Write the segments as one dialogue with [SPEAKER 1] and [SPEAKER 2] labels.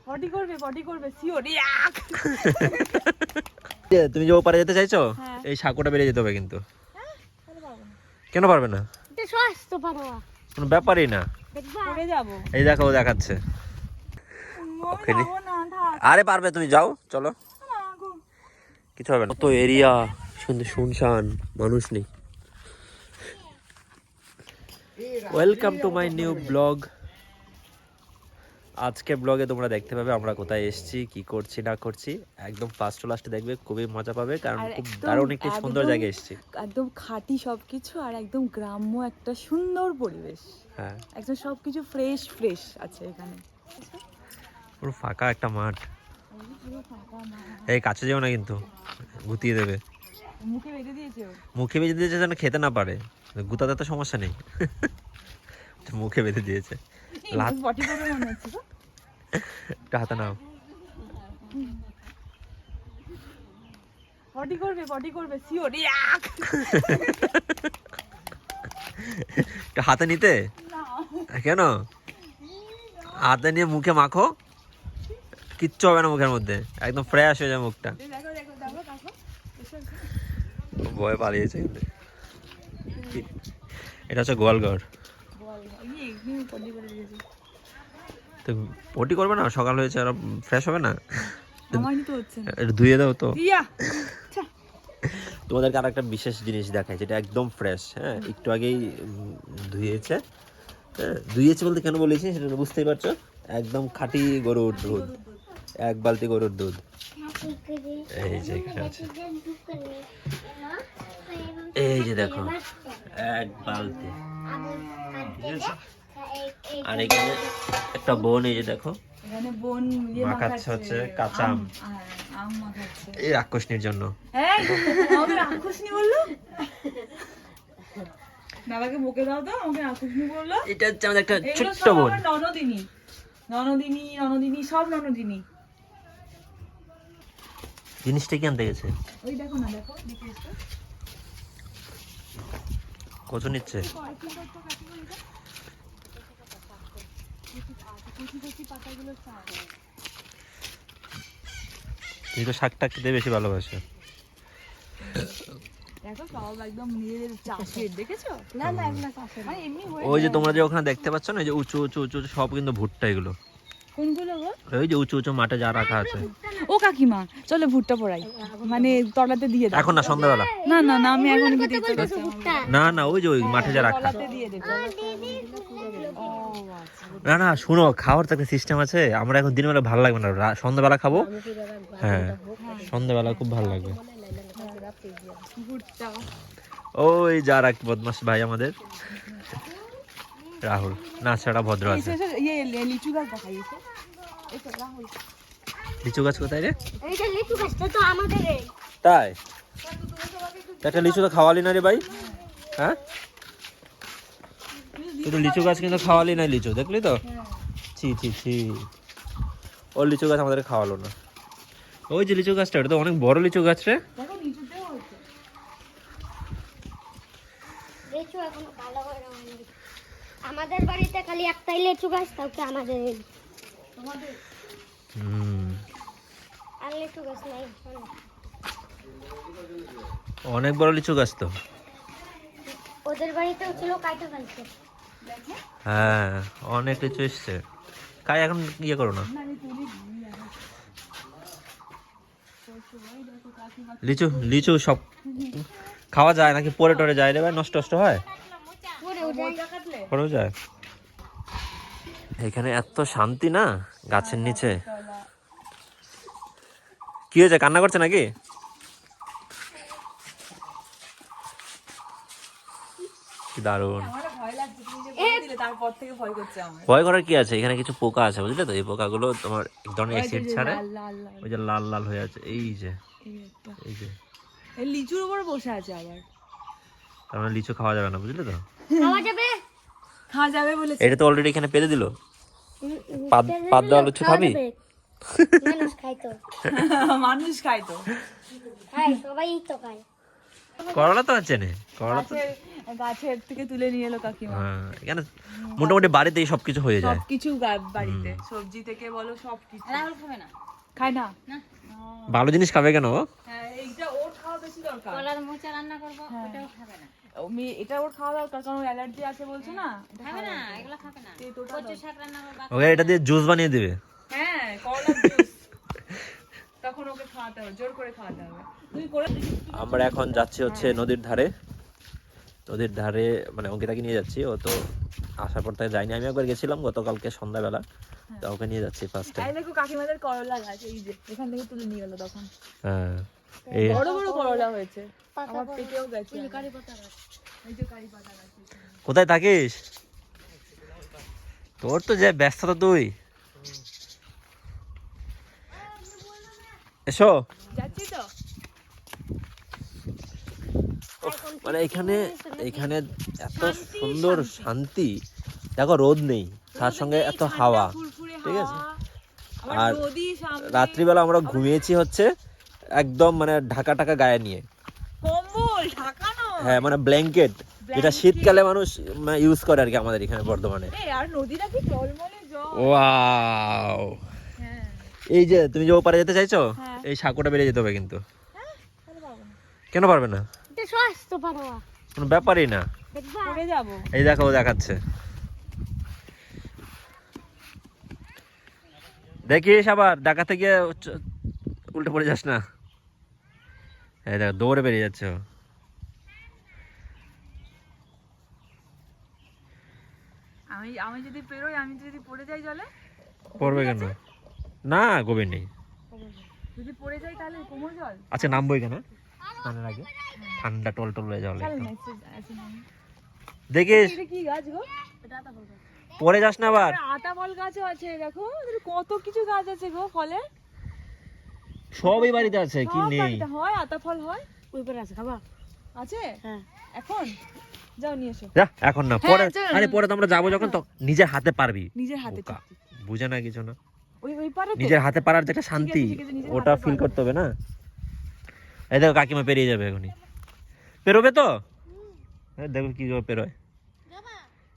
[SPEAKER 1] পটি করবে সিওর।
[SPEAKER 2] তুমি যে ওপারে যেতে চাইছো, এই সাঁকোটা বেরিয়ে যেতে হবে কিন্তু। কেন পারবে না? কোনো ব্যাপারই না। এই দেখো ও দেখাচ্ছে। আরে পারবে, তুমি যাও, চলো, কিছু হবে না। তো এরিয়া সুন্দর, শুনশান, মানুষ নেই। Welcome to my new blog. আজকে ব্লগে তোমরা দেখতে পাবে আমরা কোথায় এসেছি, কি করছি না করছি। একদম ফার্স্ট টু লাস্টে দেখবে, খুবই মজা পাবে, কারণ খুব দারুণ একটি সুন্দর জায়গায় এসেছি।
[SPEAKER 1] একদম খাঁটি সবকিছু আর একদম গ্রাম্য একটা সুন্দর পরিবেশ।
[SPEAKER 2] হ্যাঁ,
[SPEAKER 1] একদম সবকিছু ফ্রেশ ফ্রেশ আছে এখানে।
[SPEAKER 2] পুরো ফাঁকা একটা মাঠ। এই কাছে যেও না কিন্তু, গুতিয়ে দেবে।
[SPEAKER 1] মুখে বেঁধে দিয়েছে ও।
[SPEAKER 2] মুখে বেঁধে দিয়েছে যেন খেতে না পারে। গুতাতে তো সমস্যা নেই, মুখে বেঁধে দিয়েছে।
[SPEAKER 1] পটি করবে মনে হচ্ছে তো।
[SPEAKER 2] একটা হাতে নাও।
[SPEAKER 1] পটি করবে সিওর।
[SPEAKER 2] একটা হাতে নিতে কেন? হাতে নিয়ে মুখে মাখো, কিচ্ছু হবে না মুখের মধ্যে, একদম ফ্রেশ হয়ে যায় মুখটা। ভয় পালিয়েছে কিন্তু। এটা হচ্ছে গোয়ালঘর। তো পটি করবে না, সকাল হয়েছে, আর ফ্রেশ হবে না? একটু ধুয়ে দাও তো। তোমাদেরকে আর একটা বিশেষ জিনিস দেখায়, যেটা একদম ফ্রেশ। হ্যাঁ, একটু আগেই ধুয়েছে। হ্যাঁ, ধুয়েছে বলতে কেন বলেছি সেটা বুঝতেই পারছো। একদম খাঁটি গরুর দুধ, এক বালতি গরুর দুধ। এই যে এখানে আছে, এই যে দেখো, এক বালতি। আর এখানে একটা বোন, এই যে দেখো,
[SPEAKER 1] এখানে বোন
[SPEAKER 2] মাখাচ্ছে হচ্ছে কাঁচা আম।
[SPEAKER 1] আম মাখাচ্ছে
[SPEAKER 2] এই রাক্ষসনির জন্য।
[SPEAKER 1] আমাকে রাক্ষসনি বললো। বাবাকে বকে দাও তো, আমাকে রাক্ষসনি বললো।
[SPEAKER 2] এটা হচ্ছে আমাদের একটা ছোট্ট বোন।
[SPEAKER 1] ননদিনী ননদিনী ননদিনী সব ননদিনী।
[SPEAKER 2] জিনিসটা কি আনতে গেছে?
[SPEAKER 1] ওই দেখো না, দেখো
[SPEAKER 2] কত নিচ্ছে? তুই তো শাক টাক খেতে বেশি ভালোবাসে।
[SPEAKER 1] দেখো সব একদম নিজেদের চাষের, দেখেছো? না না, এগুলো চাষের মানে এমনি হয়ে।
[SPEAKER 2] ওই যে তোমরা যে ওখানে দেখতে পাচ্ছ না, এই যে উঁচু উঁচু উঁচু সব কিন্তু ভুট্টা এগুলো।
[SPEAKER 1] কোনগুলো গো?
[SPEAKER 2] ওই যে উঁচু উঁচু মাঠে যা রাখা আছে।
[SPEAKER 1] ও কাকিমা, চলো ভুট্টা পোড়াই, মানে তলাতে দিয়ে দাও।
[SPEAKER 2] এখন না, সন্ধ্যাবেলা।
[SPEAKER 1] না না না, আমি এখন খেতে ইচ্ছে করছে।
[SPEAKER 2] না না, ওই যে ওই মাঠে যা রাখা।
[SPEAKER 1] তলাতে দিয়ে দেব।
[SPEAKER 2] না না, শুনো, খাওয়ার তো একটা সিস্টেম আছে। আমরা এখন দিনের বেলা ভালো লাগবে না, সন্ধ্যাবেলা খাবো। হ্যাঁ, সন্ধ্যাবেলা খুব ভালো লাগবে।
[SPEAKER 1] ভুট্টা।
[SPEAKER 2] ওই যা রাখ বদমাস ভাই আমাদের রাহুল, না সেটা ভদ্র আছে।
[SPEAKER 1] লিচু গাছ দেখাইছে। এই তো রাহুল।
[SPEAKER 2] লিচু গাছ কোথায় রে?
[SPEAKER 3] এইটা লিচু গাছটা তো আমাদের।
[SPEAKER 2] তাই? একটা লিচু তো খাওয়ালি না রে ভাই। হ্যাঁ, তুই তো লিচু গাছ কিন্তু খাওয়ালি না, লিচু দেখলি তো। ছি ছি ছি, ওর লিচু গাছ আমাদের খাওয়ালো না। ওই যে লিচু গাছটা, ওটা তো অনেক বড় লিচু গাছ রে।
[SPEAKER 1] দেখো লিচুতেও হচ্ছে।
[SPEAKER 3] লিচু এখন ভালো করে হয়নি। আমাদের বাড়িতে খালি একটাই লিচু গাছ, তাও কি আমাদের।
[SPEAKER 1] তোমাদের
[SPEAKER 3] আর লিচু গাছ নাই।
[SPEAKER 2] অনেক বড় লিচু গাছ তো।
[SPEAKER 3] ওদের বাড়িতেও ছিল, কাইটা ফেলছে।
[SPEAKER 2] হ্যাঁ, অনেক লিচু এসছে। কাই এখন ইয়ে করো না। লিচু লিচু সব খাওয়া যায় নাকি? পরে টরে যায় রে ভাই, নষ্ট নষ্ট হয়, পরেও যায়। এখানে এত শান্তি না গাছের নিচে। কি হয়েছে, কান্না করছে নাকি? কি দারুণ। ভয় করার কি আছে, এখানে কিছু পোকা আছে বুঝলে তো। এই পোকাগুলো তোমার এক ধরনের অ্যাসিড ছাড়ে, ওই যে লাল লাল হয়ে আছে। এই যে এই যে
[SPEAKER 1] লিচুর উপরে বসে আছে আবার।
[SPEAKER 2] তার মানে লিচু খাওয়া যাবে না বুঝলে তো।
[SPEAKER 3] খাওয়া যাবে?
[SPEAKER 1] খাওয়া যাবে বলেছে।
[SPEAKER 2] এটা তো অলরেডি এখানে পেরে দিল। পাত দেওয়া লিচু খাবি?
[SPEAKER 3] মানুষ খায় তো।
[SPEAKER 1] মানুষ খায় তো।
[SPEAKER 3] খায়, সবাই তো খায়।
[SPEAKER 2] করলা তো আছে না, করলা তো
[SPEAKER 1] গাছের থেকে তুলে নিয়ে এলো কাকিমা।
[SPEAKER 2] হ্যাঁ, এখানে মোটামুটি বাড়িতেই সবকিছু হয়ে যায়।
[SPEAKER 1] সবকিছু বাড়িতে, সবজি থেকে বলো সবকিছু। রাহুল খাবে না? খায় না।
[SPEAKER 2] ভালো জিনিস খাবে কেন?
[SPEAKER 1] হ্যাঁ, এইটা ওর খাওয়া বেশি দরকার।
[SPEAKER 3] কলার মোচা রান্না করব, ওটাও খাবে না।
[SPEAKER 1] এটা ওর খাওয়া দরকার, কারণ অ্যালার্জি আছে বলছো না।
[SPEAKER 3] খাবে না, এগুলো খাবে না। কচু শাক রান্না করব।
[SPEAKER 2] ওকে এটা দিয়ে জুস বানিয়ে দিবে।
[SPEAKER 1] হ্যাঁ, করলার জুস। তখন ওকে খাওয়াতে হবে, জোর করে খাওয়াতে হবে। তুমি করে
[SPEAKER 2] আমরা এখন যাচ্ছি হচ্ছে নদীর ধারে। নদীর ধারে মানে অঙ্কিতাকে নিয়ে যাচ্ছি, ও তো আসার পর থেকে যাইনি। আমি একবার গেছিলাম গতকালকে সন্ধ্যাবেলা, তো ওকে নিয়ে যাচ্ছি ফার্স্ট টাইম।
[SPEAKER 1] এই দেখো কাকিমাদের করলা গাছ, এই যে এখান থেকে তুলে নিয়ে গেল তখন।
[SPEAKER 2] হ্যাঁ, এই
[SPEAKER 1] বড় বড় করলা হয়েছে, আমার পেটেও গেছে। কারি পাতা গাছ, এই যে কারি পাতা গাছ।
[SPEAKER 2] কোথায় থাকিস? তোর তো যে ব্যস্ততা তুই। এসো।
[SPEAKER 1] যাচ্ছি তো।
[SPEAKER 2] মানে এখানে এখানে এত সুন্দর শান্তি, দেখো রোদ নেই, তার সঙ্গে এত হাওয়া, ঠিক আছে। আর রাত্রিবেলা আমরা ঘুমিয়েছি হচ্ছে একদম মানে ঢাকা টাকা গায়ে নিয়ে,
[SPEAKER 1] কম্বল ঢাকানো।
[SPEAKER 2] হ্যাঁ মানে ব্ল্যাঙ্কেট, যেটা শীতকালে মানুষ ইউজ করে আর কি আমাদের এখানে বর্ধমানে।
[SPEAKER 1] আর নদীটা কি টলমলে জল।
[SPEAKER 2] ওয়াও,
[SPEAKER 1] হ্যাঁ,
[SPEAKER 2] এই যে তুমি যে ওপারে যেতে চাইছো,
[SPEAKER 1] হ্যাঁ।
[SPEAKER 2] এই সাঁকোটা বেরিয়ে যেতে হবে কিন্তু। কেন পারবে না?
[SPEAKER 3] এটা স্বাস্থ্য পারোয়া।
[SPEAKER 2] কোনো ব্যাপারই না।
[SPEAKER 3] দেখবা
[SPEAKER 1] পড়ে যাব।
[SPEAKER 2] এই দেখো ও দেখাচ্ছে, দেখিস আবার দেখাতে গিয়ে উল্টে পড়ে যাস না। এই দেখো দৌড়ে বেরিয়ে যাচ্ছে ও।
[SPEAKER 1] আমি যদি পেরোই, আমি যদি পড়ে যাই জলে,
[SPEAKER 2] পড়বে কেন? না, গভীর নেই।
[SPEAKER 1] যদি পড়ে যাই তাহলে কোমর জল।
[SPEAKER 2] আচ্ছা নামবো এখানে স্নানের আগে, ঠান্ডা টলটল হয়ে জল একদম। দেখিস
[SPEAKER 1] এটা কি গাছ গো? এটা আতা ফল গাছ।
[SPEAKER 2] পড়ে যাস না আবার।
[SPEAKER 1] আতা ফল গাছও আছে, দেখো কত কিছু গাছ আছে গো ফলে।
[SPEAKER 2] সবই বাড়িতে আছে, কি
[SPEAKER 1] সব
[SPEAKER 2] নেই?
[SPEAKER 1] বাড়িতে হয়, আতা ফল হয়।
[SPEAKER 3] ওই পারে আছে, খাবা?
[SPEAKER 1] আছে?
[SPEAKER 3] হ্যাঁ।
[SPEAKER 1] এখন যাও নিয়ে এসো।
[SPEAKER 2] যা এখন না,
[SPEAKER 1] হ্যাঁ,
[SPEAKER 2] পরে।
[SPEAKER 1] চল।
[SPEAKER 2] আরে পরে তো আমরা যাবো যখন, তো নিজের হাতে পারবি।
[SPEAKER 1] নিজের হাতে
[SPEAKER 2] বোকা,
[SPEAKER 1] চাপ।
[SPEAKER 2] বুঝে না কিছু না।
[SPEAKER 1] ওই পারে তো?
[SPEAKER 2] নিজের হাতে পারার যে একটা শান্তি,
[SPEAKER 1] ঠিক আছে, নিজের
[SPEAKER 2] ওটা
[SPEAKER 1] হাতে
[SPEAKER 2] ফিল
[SPEAKER 1] পারবো।
[SPEAKER 2] করতে হবে না। এই দেখো কাকিমা পেরিয়ে যাবে এখনই। পেরোবে তো? দেখো কি করে পেরোয়।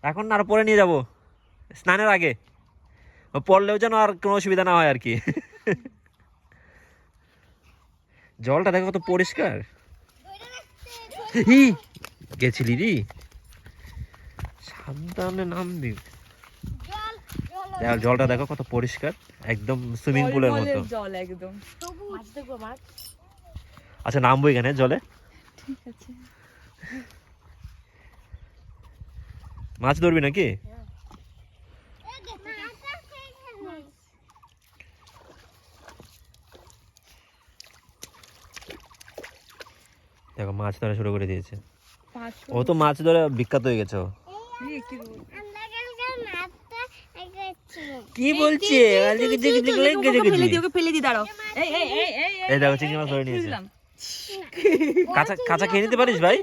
[SPEAKER 2] এখন না, আর পরে নিয়ে যাবো স্নানের আগে, পড়লেও যেন আর কোনো অসুবিধা না হয় আর কি। জলটা দেখো কত পরিষ্কার। ই, গেছিলি রি, সাবধানে নামবি। জলটা দেখো কত পরিষ্কার, একদম সুইমিং পুলের মতো।
[SPEAKER 1] টলমলে জল একদম।
[SPEAKER 3] মাছ দেখবো, মাছ।
[SPEAKER 2] আচ্ছা নামবো এখানে জলে।
[SPEAKER 1] ঠিক আছে।
[SPEAKER 2] মাছ ধরবি নাকি? দেখো মাছ ধরা শুরু করে দিয়েছে। ও তো মাছ ধরে বিখ্যাত হয়ে গেছে ও। কি বলছে?
[SPEAKER 1] ওকে ফেলে দি, দাঁড়াও। এই এই এই এই
[SPEAKER 2] এই দেখো চিংড়ি মাছ ধরে নিয়েছে।
[SPEAKER 1] বুঝলাম।
[SPEAKER 2] কাঁচা কাঁচা খেয়ে নিতে পারিস ভাই?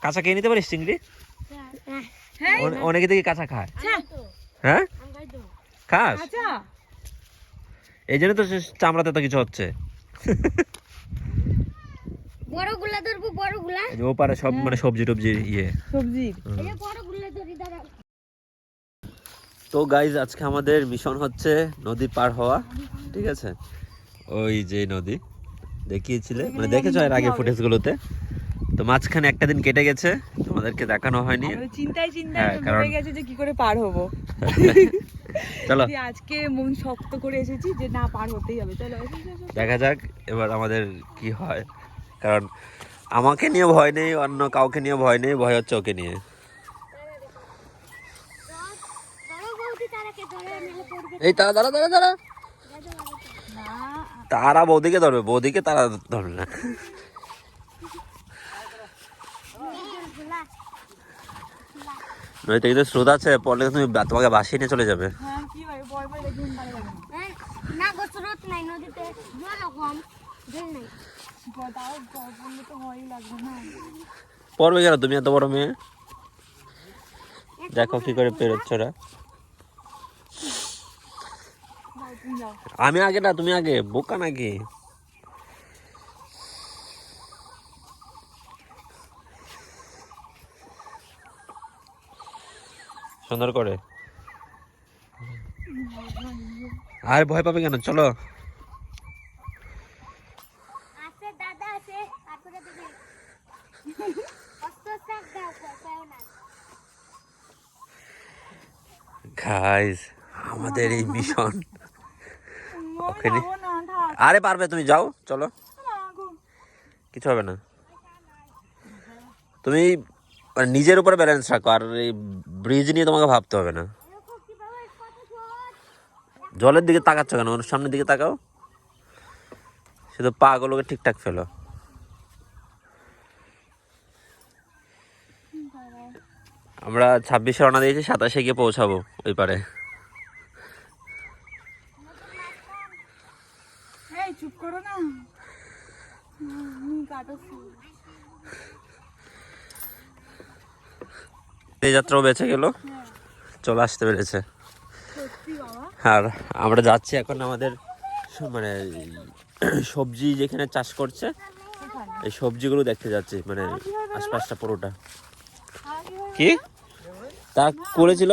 [SPEAKER 2] কাঁচা খেয়ে নিতে পারিস চিংড়ি?
[SPEAKER 1] হ্যাঁ,
[SPEAKER 2] অনেকে দেখি কাঁচা খায়।
[SPEAKER 1] আচ্ছা।
[SPEAKER 2] হ্যাঁ খাস?
[SPEAKER 1] আচ্ছা।
[SPEAKER 2] এই জন্য তো চামড়াতে তো কিছু হচ্ছে।
[SPEAKER 3] বড় গুলা ধরবো, বড় গুলা।
[SPEAKER 2] এই যে ও পারে সব মানে সবজি টবজি ইয়ে।
[SPEAKER 1] সবজির।
[SPEAKER 3] এই যে বড় গুলা ধরি, দাঁড়াও।
[SPEAKER 2] তো গাইজ আজকে আমাদের মিশন হচ্ছে নদী পার হওয়া, ঠিক আছে। ওই যে নদী দেখিয়েছিলে, মানে দেখেছো এর আগে ফুটেজগুলোতে, তো মাঝখানে একটা দিন কেটে গেছে, তোমাদেরকে দেখানো হয়নি।
[SPEAKER 1] আমরা চিন্তায়
[SPEAKER 2] হ্যাঁ, কারণ-
[SPEAKER 1] ভেবে গেছে যে কি করে পার হবো।
[SPEAKER 2] চলো
[SPEAKER 1] যে আজকে মন শক্ত করে এসেছি যে না, পার হতেই হবে। চলো এসো, এসো, এসো।
[SPEAKER 2] দেখা যাক এবার আমাদের কি হয়, কারণ আমাকে নিয়ে ভয় নেই, অন্য কাউকে নিয়ে ভয় নেই, ভয় হচ্ছে ওকে নিয়ে।
[SPEAKER 3] ধরো বৌদি, তারাকে ধরে নিলে পড়বে।
[SPEAKER 2] এই তারা দাঁড়া দাঁড়া দাঁড়া,
[SPEAKER 1] না,
[SPEAKER 2] তারা বৌদিকে ধরবে, বৌদিকে তারা ধরবে না। নদীতে কিন্তু স্রোত আছে, পড়লে তুমি তোমাকে ভাসিয়ে নিয়ে চলে যাবে।
[SPEAKER 1] হ্যাঁ কি ভাই, ভয় ভয় দেখুন ভালো লাগে না।
[SPEAKER 3] হ্যাঁ, না গো, স্রোত নাই নদীতে, জল কম, জল নাই।
[SPEAKER 1] তাও জল পড়লে তো ভয়ই লাগবে না।
[SPEAKER 2] পড়বে কেন, তুমি এত বড় মেয়ে। দেখো কি করে পেরোচ্ছ ওরা।
[SPEAKER 1] যাও, তুমি যাও।
[SPEAKER 2] আমি আগে না, তুমি আগে, বোকা নাকি। সুন্দর করে। আর ভয় পাবে কেন, চলো।
[SPEAKER 3] আছে দাদা আছে তারপরে দিদি অস্ত সাক দাও পাও না
[SPEAKER 2] গাইস আমাদের এই মিশন ওখানে। আরে পারবে, তুমি যাও, চলো, কিছু হবে না। তুমি মানে নিজের উপরে ব্যালেন্স রাখো, আর এই ব্রিজ নিয়ে তোমাকে ভাবতে হবে না। জলের দিকে তাকাচ্ছ কেন, ওর সামনের দিকে তাকাও, শুধু পা গুলোকে ঠিকঠাক ফেলো। আমরা 26-এ রওনা দিয়েছি, 27-এ গিয়ে পৌঁছাবো ওই পারে।
[SPEAKER 1] এই চুপ করো না,
[SPEAKER 2] এই যাত্রাও বেঁচে গেল, চলে আসতে পেরেছে। আর আমরা যাচ্ছি এখন আমাদের মানে সবজি যেখানে চাষ করছে এই সবজিগুলো দেখতে যাচ্ছি, মানে আশপাশটা পুরোটা। কি তা করেছিল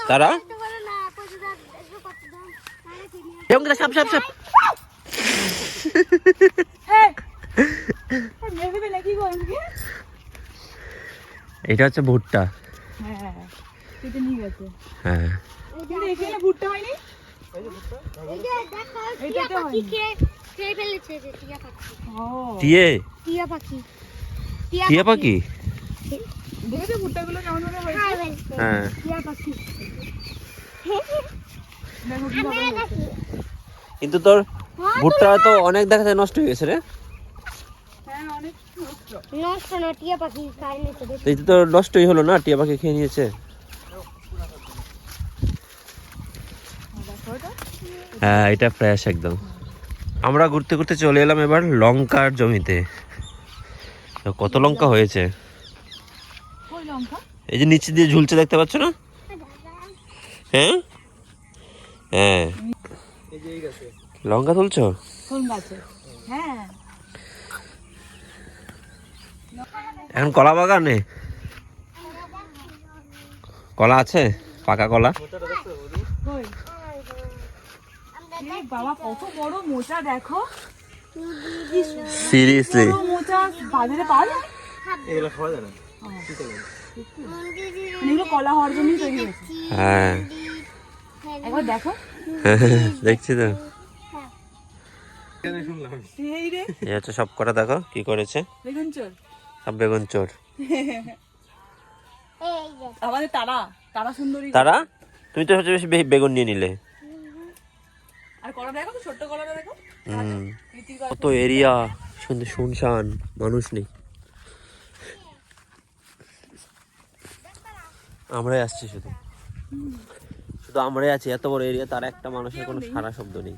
[SPEAKER 2] তারা? সাপ সাপ সাপ এটা হচ্ছে ভুট্টা। হ্যাঁ
[SPEAKER 1] ভুট্টা হয়নি,
[SPEAKER 2] টিয়ে
[SPEAKER 3] টিয়া পাখি
[SPEAKER 2] টিয়া পাখি।
[SPEAKER 1] দেখেছো ভুট্টাগুলো কেমন ভাবে হয়েছে?
[SPEAKER 2] হ্যাঁ
[SPEAKER 3] টিয়া পাখি
[SPEAKER 1] দেখো কিভাবে হয়েছে।
[SPEAKER 2] কিন্তু তোর ভুট্টা তো অনেক দেখা যায় নষ্ট হয়ে গেছে রে।
[SPEAKER 1] হ্যাঁ অনেক নষ্ট।
[SPEAKER 3] নষ্ট না টিয়া পাখি খায় নিতে দেখি
[SPEAKER 2] এই তো নষ্টই হলো না, টিয়া পাখি খেয়ে নিয়েছে।
[SPEAKER 1] দেখো এটা,
[SPEAKER 2] হ্যাঁ এটা ফ্রেশ একদম। আমরা ঘুরতে ঘুরতে চলে এলাম এবার লঙ্কার জমিতে। তো কত লঙ্কা হয়েছে,
[SPEAKER 1] ওই লঙ্কা
[SPEAKER 2] এই যে নিচে দিয়ে ঝুলছে দেখতে পাচ্ছ না? হ্যাঁ হ্যাঁ লঙ্কা তুলছো?
[SPEAKER 1] কোন গাছে? হ্যাঁ
[SPEAKER 2] এখন কলা বাগানে কলা আছে, পাকা কলা।
[SPEAKER 1] কই? এ বাবা কত বড় মোচা, দেখো
[SPEAKER 2] সিরিয়াসলি
[SPEAKER 1] বড় মোচা বাজারে পাওয়া যায়?
[SPEAKER 4] এগুলো খাওয়া যায় না।
[SPEAKER 1] মানে এগুলো কলা হওয়ার জন্যই তৈরি হয়েছে।
[SPEAKER 2] হ্যাঁ
[SPEAKER 1] একবার দেখো,
[SPEAKER 2] দেখছি তো।
[SPEAKER 1] এই রে
[SPEAKER 2] এই হচ্ছে সব কটা, দেখো কি করেছে,
[SPEAKER 1] বেগুন চোর।
[SPEAKER 2] সব বেগুন চোর।
[SPEAKER 3] এই যে
[SPEAKER 1] আমাদের তারা তারা সুন্দরী।
[SPEAKER 2] তারা তুমি তো সবচেয়ে বেশি বেগুন নিয়ে নিলে।
[SPEAKER 1] আর কলা দেখো তো, ছোট্ট কলাটা দেখো। রীতির গাছ।
[SPEAKER 2] কত এরিয়া সুন্দর, শুনশান, মানুষ নেই। আমরাই আসছি, শুধু শুধু আমরাই আছি, এত বড় এরিয়া, তার একটা মানুষের কোনো সারা শব্দ নেই।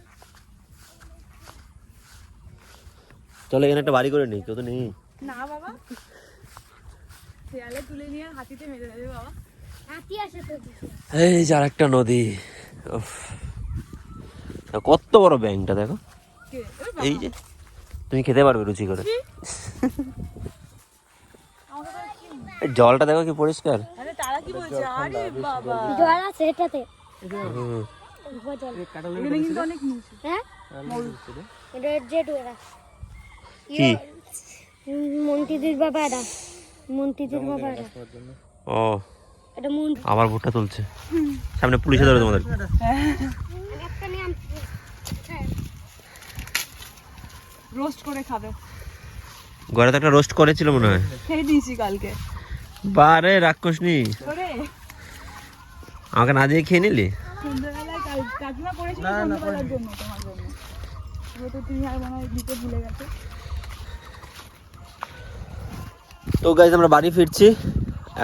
[SPEAKER 2] চলো এখানে একটা বাড়ি করে নেই, কেউ তো নেই।
[SPEAKER 1] না বাবা, শেয়ালে তুলে নিয়ে হাতিতে মেরে দেবে বাবা।
[SPEAKER 3] হাতি আসে তো দিছে
[SPEAKER 2] এই যে আরেকটা নদী। উফ, কত বড় ব্যাংকটা দেখো।
[SPEAKER 1] কে? ওই বাবা,
[SPEAKER 2] এই যে তুমি খেতে পারবে রুচি করে।
[SPEAKER 1] আমাকে তো কি?
[SPEAKER 2] এই জলটা দেখো কি পরিষ্কার।
[SPEAKER 1] আরে তারা কি বলছে? আরে বাবা,
[SPEAKER 3] জল আছে এটাতে
[SPEAKER 2] হুম।
[SPEAKER 3] জল
[SPEAKER 1] এখানে কিন্তু অনেক নিচে।
[SPEAKER 3] হ্যাঁ এটা জেড ওরা
[SPEAKER 2] কি?
[SPEAKER 3] মন্ত্রীদের বাবা এটা মন্ত্রীদের বাবা এটা
[SPEAKER 2] ও
[SPEAKER 3] এটা মন্ত্রী
[SPEAKER 2] আবার ভুট্টা তুলছে, সামনে পুলিশে ধরে তোমাদের।
[SPEAKER 3] একটা নিয়ে
[SPEAKER 1] রোস্ট করে খাবে।
[SPEAKER 2] ঘরে তো একটা রোস্ট করেছিল মনে হয়।
[SPEAKER 1] খেয়ে দিয়েছি কালকে।
[SPEAKER 2] বারে রাক্ষসনি,
[SPEAKER 1] করে
[SPEAKER 2] আমাকে না দিয়ে খেয়ে নিলি।
[SPEAKER 1] সন্ধ্যাবেলায় কাকিমা করেছিল সন্ধ্যাবেলার জন্য, তোমার জন্য। তো তুমি আর মনে হয় দিতে ভুলে গেছো।
[SPEAKER 2] তো গাইজ আমরা বাড়ি ফিরছি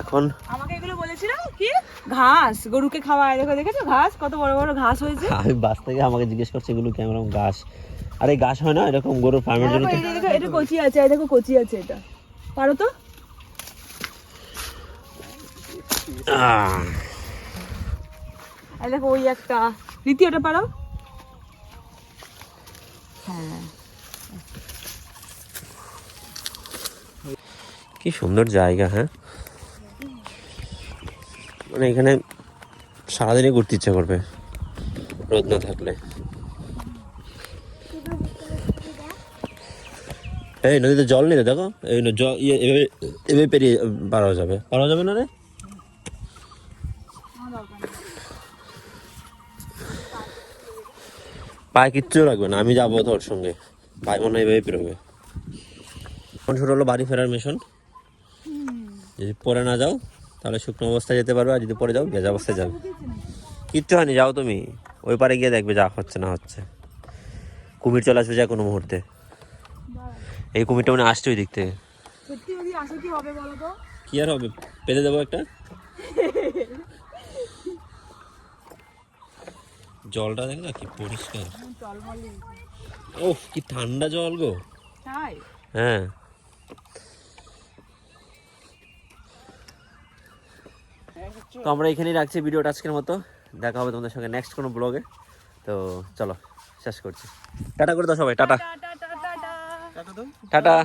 [SPEAKER 2] এখন।
[SPEAKER 1] আমাকে এগুলো বলেছিল কি ঘাস গরুকে খাওয়ায়, দেখো দেখেছো ঘাস কত বড় বড় ঘাস হয়েছে।
[SPEAKER 2] আমি বাস থেকে আমাকে জিজ্ঞেস করছে এগুলো কেমন ঘাস। আরে ঘাস হয় না এরকম গরুর ফার্মের জন্য তো।
[SPEAKER 1] এই দেখো এটা কচি আছে, এই দেখো কচি আছে, এটা পারো তো। এই দেখো ওই একটা রীতি, ওটা পারো। হ্যাঁ
[SPEAKER 2] কি সুন্দর জায়গা, হ্যাঁ মানে এখানে সারাদিনই ঘুরতে ইচ্ছা করবে রোদ না থাকলে। এই নদীতে জল নেই তো, দেখো এই জল এভাবে পেরিয়ে পারা যাবে না রে। পায়ে কিচ্ছু লাগবে না, আমি যাবো তোর সঙ্গে, পায়ে মনে হয় এভাবে পেরোবে। এখন শুরু হলো বাড়ি ফেরার মিশন। যদি পরে না যাও তাহলে শুকনো অবস্থায় যেতে পারবে, আর যদি পরে যাও ভেজা অবস্থায় যাবে। কিচ্ছু হয়নি, যাও তুমি, ওই পারে গিয়ে দেখবে যা হচ্ছে না হচ্ছে। কুমির চলে আসবে যা কোনো মুহূর্তে। এই কুমিরটা মানে আসছে ওই দিক থেকে।
[SPEAKER 1] সত্যি যদি আসে কি হবে বলো তো?
[SPEAKER 2] কি আর হবে, পেতে দেবো একটা। জলটা দেখ না কি পরিষ্কার, ওহ কি ঠান্ডা জল গো।
[SPEAKER 1] তাই?
[SPEAKER 2] হ্যাঁ তো আমরা এখানেই রাখছি ভিডিওটা আজকের মতো। দেখা হবে তোমাদের সঙ্গে নেক্সট কোনো ব্লগে। তো চলো শেষ করছি, টাটা করে দাও সবাই, টাটা টাটা।